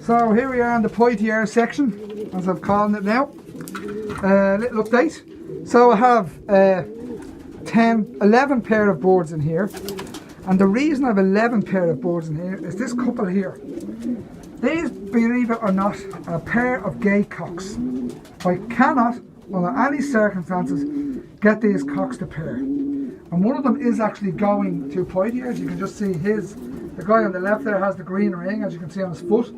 So here we are in the Potiers section, as I'm calling it now. Little update. So I have 11 pair of boards in here. And the reason I have 11 pair of boards in here is this couple here. These, believe it or not, are a pair of gate cocks. I cannot, under any circumstances, get these cocks to pair. And one of them is actually going to Potiers. You can just see the guy on the left there has the green ring, as you can see on his foot.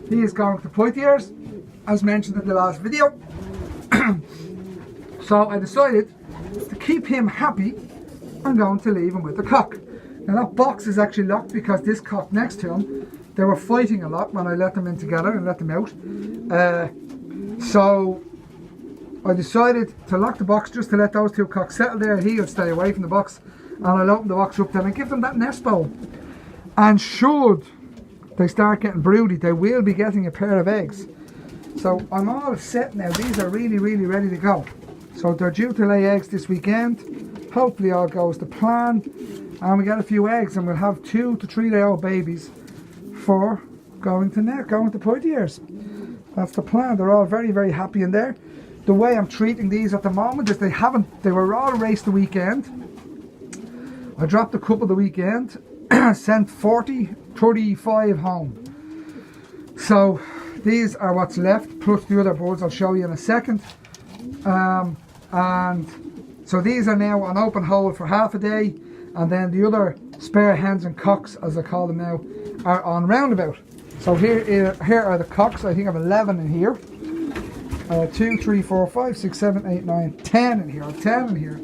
He is going to Potiers, as mentioned in the last video. So I decided to keep him happy, I'm going to leave him with the cock. Now that box is actually locked because this cock next to him, they were fighting a lot when I let them in together and let them out. So I decided to lock the box just to let those two cocks settle there. He would stay away from the box, and I'll open the box up then and give them that nest bowl. And should they start getting broody, they will be getting a pair of eggs. So I'm all set now. These are really ready to go. So they're due to lay eggs this weekend. Hopefully all goes to plan, and we get a few eggs, and we'll have 2 to 3 day old babies for going to Potiers. That's the plan. They're all very happy in there. The way I'm treating these at the moment is they were all raced the weekend. I dropped a couple the weekend, sent 35 home. So these are what's left, plus the other boards I'll show you in a second. And so these are now on open hold for half a day, and then the other spare hens and cocks, as I call them now, are on roundabout. So here are the cocks. I think I have 11 in here. 2, 3, 4, 5, 6, 7, 8, 9, 10 in here. I have 10 in here.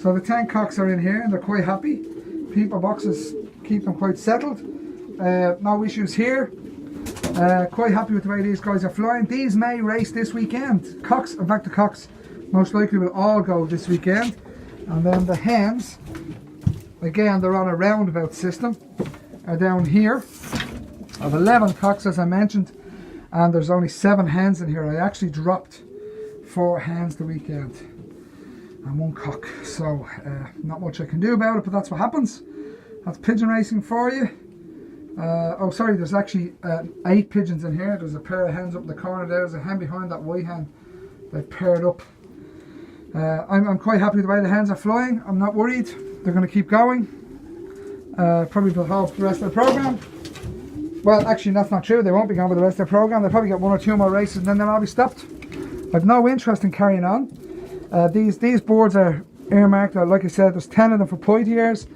So the 10 cocks are in here and they're quite happy. People boxes keep them quite settled. No issues here. Quite happy with the way these guys are flying. These may race this weekend. Cocks, in fact the cocks most likely will all go this weekend. And then the hens, again they're on a roundabout system, are down here. I have 11 cocks as I mentioned, and there's only 7 hens in here. I actually dropped 4 hens the weekend and 1 cock, so not much I can do about it, but that's what happens. That's pigeon racing for you. Oh sorry, there's actually 8 pigeons in here. There's a pair of hens up in the corner there. There's a hen behind that white hen. They've paired up. I'm quite happy with the way the hens are flying. I'm not worried. They're going to keep going. Probably the whole rest of the programme. Well, actually that's not true. They won't be going with the rest of their programme. They'll probably get 1 or 2 more races and then they'll all be stopped. I've no interest in carrying on. These boards are earmarked. Like I said, there's 10 of them for Potiers.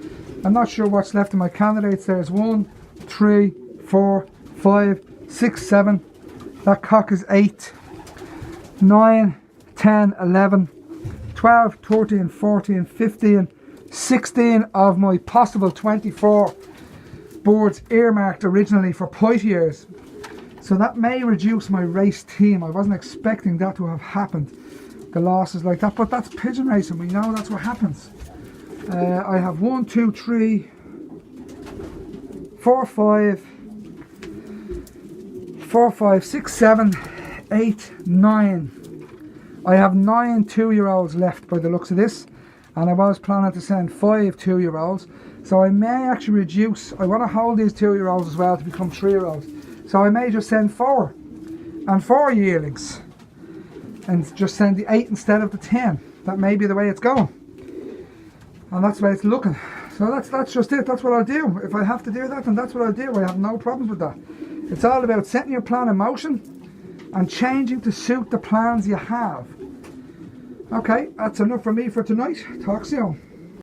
I'm not sure what's left of my candidates. There's 1, 3, 4, 5, 6, 7. That cock is 8, 9, 10, 11, 12, 13, 14, 15, 16 of my possible 24 boards earmarked originally for Potiers. So that may reduce my race team. I wasn't expecting that to have happened, the losses like that, but that's pigeon racing. We know that's what happens. I have 1, 2, 3, 4, 5, 6, 7, 8, 9. I have 9 2-year-olds left by the looks of this, and I was planning to send 5 2-year-olds. So I may actually reduce. I want to hold these 2-year-olds as well to become 3-year-olds. So I may just send 4 and 4 yearlings and just send the 8 instead of the 10. That may be the way it's going, and that's the way it's looking. So that's just it. That's what I'll do. If I have to do that, then that's what I'll do. I have no problems with that. It's all about setting your plan in motion and changing to suit the plans you have. Okay, that's enough for me for tonight. Talk soon.